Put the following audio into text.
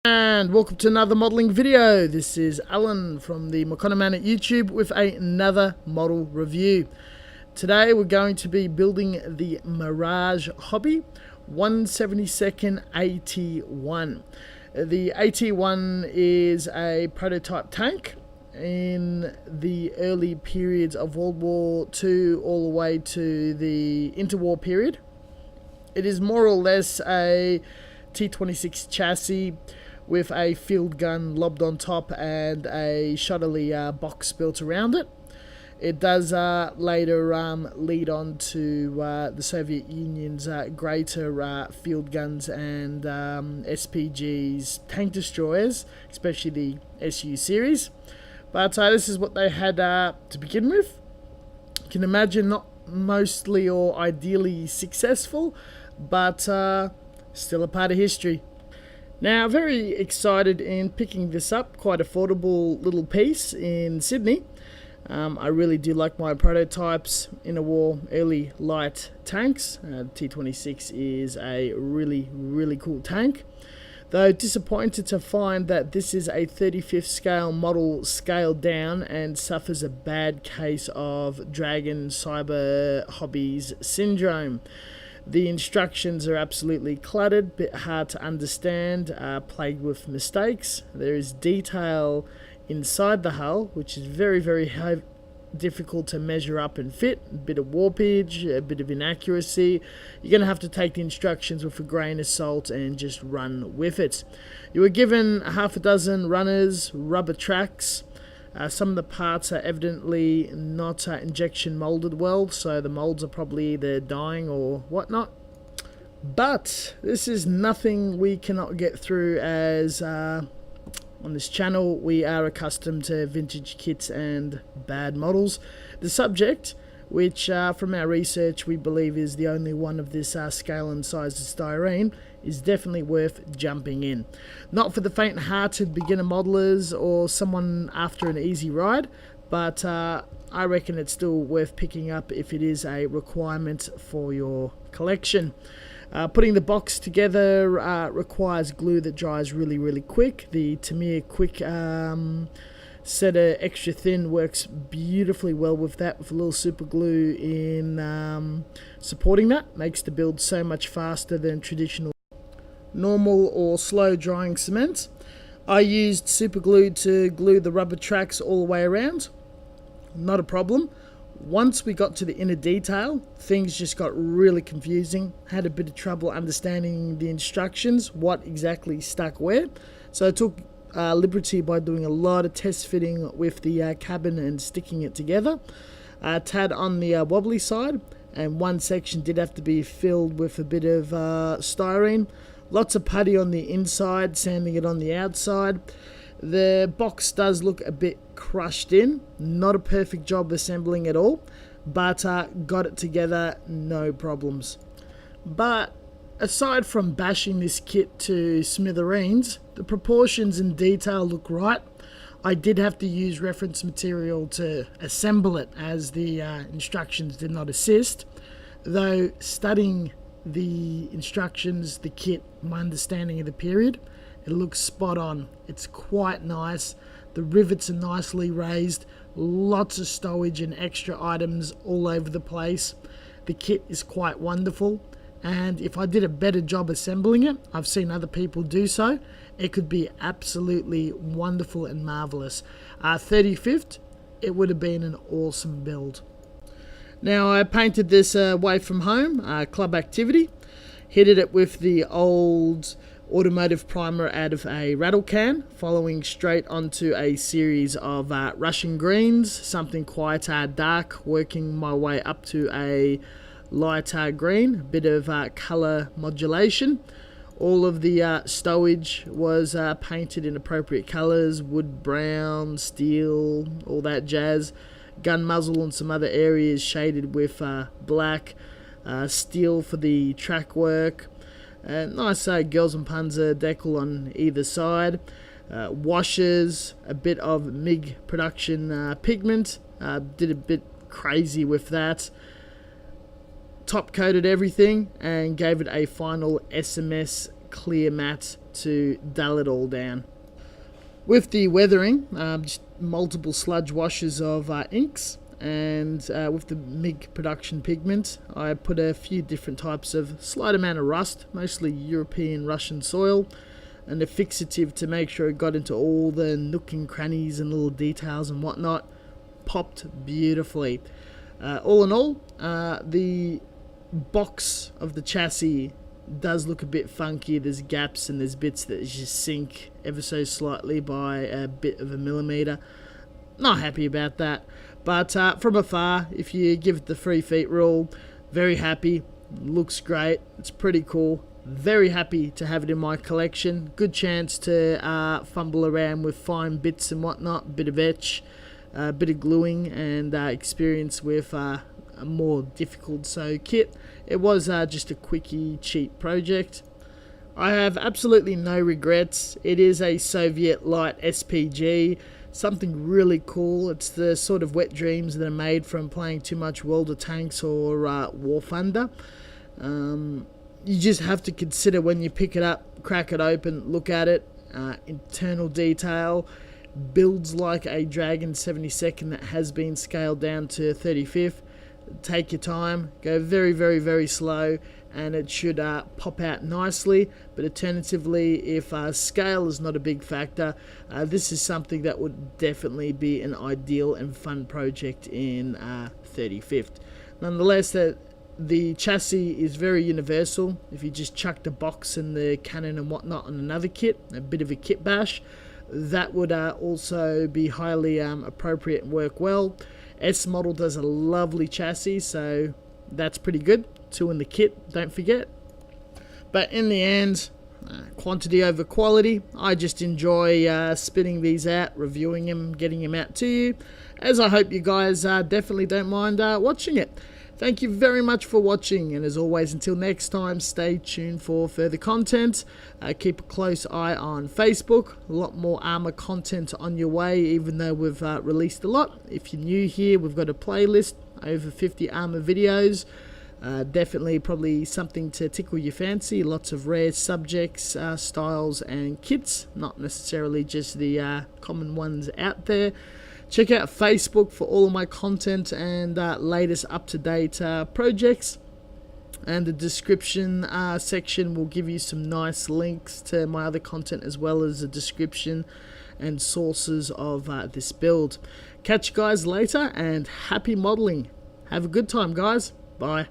And welcome to another modelling video. This is Alan from the McConaughey at YouTube with another model review. Today we're going to be building the Mirage Hobby 172nd AT-1. The AT-1 is a prototype tank in the early periods of World War II all the way to the interwar period. It is more or less a T-26 chassis with a field gun lobbed on top and a Shutterly box built around it. It does later lead on to the Soviet Union's greater field guns and SPG's tank destroyers, especially the SU series. But this is what they had to begin with. You can imagine not mostly or ideally successful, but still a part of history. Now, very excited in picking this up, quite affordable little piece in Sydney. I really do like my prototypes in a war early light tanks. T-26 is a really cool tank. Though disappointed to find that this is a 35th scale model scaled down and suffers a bad case of Dragon Cyber Hobbies syndrome. The instructions are absolutely cluttered, bit hard to understand, plagued with mistakes. There is detail inside the hull, which is very difficult to measure up and fit. A bit of warpage, a bit of inaccuracy. You're going to have to take the instructions with a grain of salt and just run with it. You were given half a dozen runners, rubber tracks. Some of the parts are evidently not injection molded well, so the molds are probably either dying or whatnot. But this is nothing we cannot get through, as on this channel we are accustomed to vintage kits and bad models. The subject, which from our research we believe is the only one of this scale and size of styrene, is definitely worth jumping in. Not for the faint-hearted beginner modelers or someone after an easy ride, but I reckon it's still worth picking up if it is a requirement for your collection. Putting the box together requires glue that dries really quick. The Tamiya Quick Setter Extra Thin works beautifully well with that, with a little super glue in supporting that. Makes the build so much faster than traditional normal or slow drying cement. I used super glue to glue the rubber tracks all the way around. Not a problem. Once we got to the inner detail, things just got really confusing. Had a bit of trouble understanding the instructions, what exactly stuck where. So I took liberty by doing a lot of test fitting with the cabin and sticking it together. Tad on the wobbly side, and one section did have to be filled with a bit of styrene. Lots of putty on the inside, sanding it on the outside. The box does look a bit crushed in. Not a perfect job assembling at all, but got it together, no problems. But aside from bashing this kit to smithereens, the proportions and detail look right. I did have to use reference material to assemble it, as the instructions did not assist. Though studying the instructions, the kit, my understanding of the period, it looks spot on. It's quite nice. The rivets are nicely raised, lots of stowage and extra items all over the place. The kit is quite wonderful, and if I did a better job assembling it, I've seen other people do so, it could be absolutely wonderful and marvelous. 35th, it would have been an awesome build. Now, I painted this away from home, club activity. Hitted it with the old automotive primer out of a rattle can, following straight onto a series of Russian greens, something quite dark, working my way up to a light green, a bit of colour modulation. All of the stowage was painted in appropriate colours, wood brown, steel, all that jazz. Gun muzzle and some other areas shaded with black, steel for the track work. Nice Girls and Panzer decal on either side. Washers, a bit of MIG production pigment. Did a bit crazy with that. Top coated everything and gave it a final SMS clear matte to dull it all down. With the weathering, just multiple sludge washes of inks, and with the MIG production pigment, I put a few different types of slight amount of rust, mostly European Russian soil, and a fixative to make sure it got into all the nook and crannies and little details and whatnot. Popped beautifully. All in all, the box of the chassis does look a bit funky. There's gaps and there's bits that just sink ever so slightly by a bit of a millimeter. Not happy about that, but from afar, if you give it the 3 feet rule, very happy. Looks great. It's pretty cool. Very happy to have it in my collection. Good chance to fumble around with fine bits and whatnot, bit of etch, a bit of gluing, and experience with a more difficult so kit. It was just a quickie, cheap project. I have absolutely no regrets. It is a Soviet light SPG, something really cool. It's the sort of wet dreams that are made from playing too much World of Tanks or War Thunder. You just have to consider when you pick it up, crack it open, look at it, internal detail, builds like a Dragon 72nd that has been scaled down to 35th. Take your time, go very, very, very slow, and it should pop out nicely. But alternatively, if scale is not a big factor, this is something that would definitely be an ideal and fun project in 35th. Nonetheless, the chassis is very universal. If you just chucked a box and the cannon and whatnot on another kit, a bit of a kit bash, that would also be highly appropriate and work well. S model does a lovely chassis, so that's pretty good. 2 in the kit, don't forget. But in the end, quantity over quality. I just enjoy spinning these out, reviewing them, getting them out to you, as I hope you guys definitely don't mind watching it. Thank you very much for watching, and as always, until next time, stay tuned for further content. Keep a close eye on Facebook. A lot more armor content on your way, even though we've released a lot. If you're new here, we've got a playlist, over 50 armor videos. Definitely probably something to tickle your fancy. Lots of rare subjects, styles and kits, not necessarily just the common ones out there. Check out Facebook for all of my content and latest up-to-date projects. And the description section will give you some nice links to my other content, as well as a description and sources of this build. Catch you guys later, and happy modeling. Have a good time, guys. Bye.